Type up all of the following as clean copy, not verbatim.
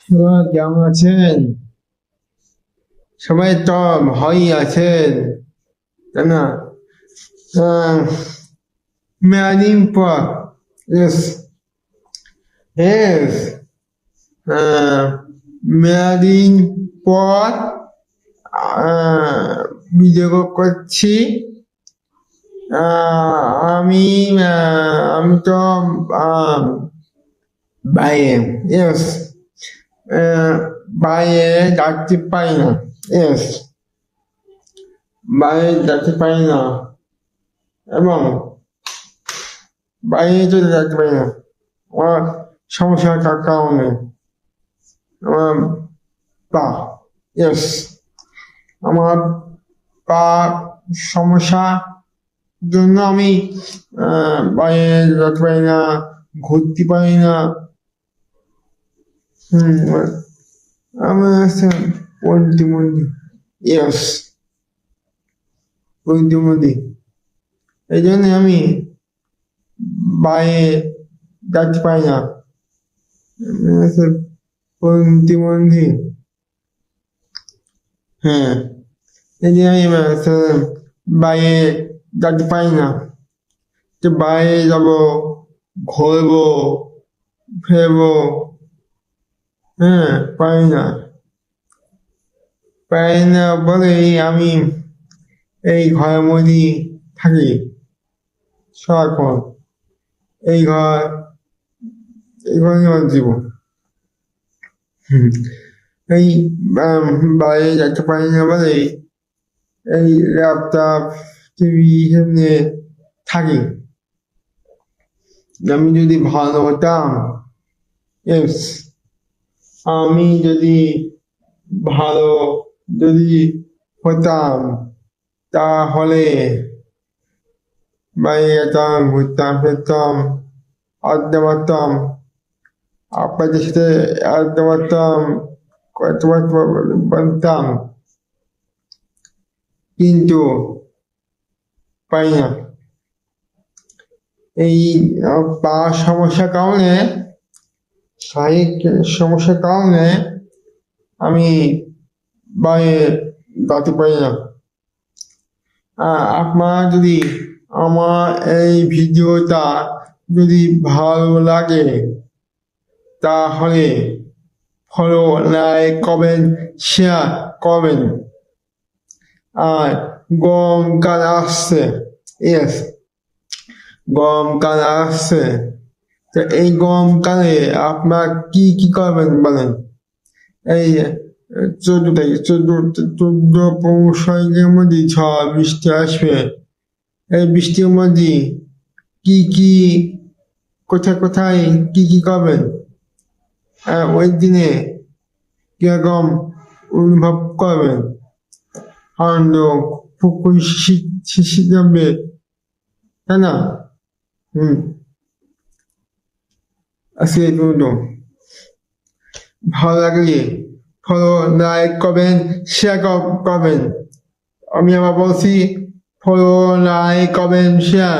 এবার কেমন আছেন? সবাই তো ভালোই আছেন, তাই না? আহ, মেয়াদিন পর, yes, yes, আহ, মেয়াদিন পর ভিডিও করছি। আহ, আমি আমি তো আহ, বাইরে, yes, বাইরে যাচ্তে পারি না, yes, বাইরে যেতে পারি না এবং বাইরে চলে যেতে পারি না আমার সমস্যার কারণে। আমার পা, ইয়েস, আমার পা সমস্যা জন্য আমি বাইরে যেতে পারি না, ঘুরতে পারি না। আমার প্রতিবন্ধী, ইয়েস, প্রতিবন্ধী। এই জন্য আমি বাইরে যেতে পারি না। প্রতিবন্ধী, হ্যাঁ, এই যে আমি বাইরে যেতে পারি না। তো বাইরে যাবো, ঘুরবো, ফেরবো, হ্যাঁ, পারি না। পারি না বলেই আমি এই ঘরের মধ্যেই থাকি সারাক্ষণ। এই ঘরে জীবন। এই বাইরে যেতে পারি না বলেই এই ল্যাপটপ, টিভি সামনে থাকি। আমি যদি ভালো হতাম, yes, আমি যদি ভালো হতাম তাহলে বাইরে যেতাম, ঘুরতাম ফিরতাম, আড্ডা মারতাম, আপনাদের সাথে আড্ডা মারতাম, কথাবার্তা বলতাম, কিন্তু পাই না। এই পা সমস্যার কারণে, শারীরিক সমস্যার কারণে আমি বাইরে যেতে পারি না। আপনার যদি আমার এই ভিডিওটা যদি ভালো লাগে তাহলে ফলো, লাইক, কমেন্ট, শেয়ার করবেন। আর গরমকাল আসছে, ইয়েস, গরমকাল আসছে, তো এই গরমকালে আপনার কি কি করবেন বলেন? এই 14 তারিখ, 14-15 তারিখের মধ্যে ঝড় বৃষ্টি আসবে। এই বৃষ্টির মধ্যে কি কোথায় কি করবেন? ওই দিনে কিরকম অনুভব করবেন? আনন্দ, খুশি যাবে, তাই না? আজকে এই পর্যন্ত। ভালো লাগলে ফলো, লাইক করবেন, শেয়ার করবেন। আমি আবার বলছি, ফলো, লাইক করবেন, শেয়ার,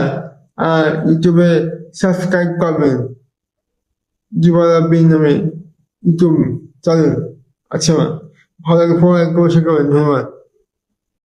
আর ইউটিউবে সাবস্ক্রাইব করবেন। জীবনাবিন নামে ইউটিউব চ্যানেল। আচ্ছা, ভালো লাগে ফলো, লাইক করে শেয়ার করবেন। ধন্যবাদ।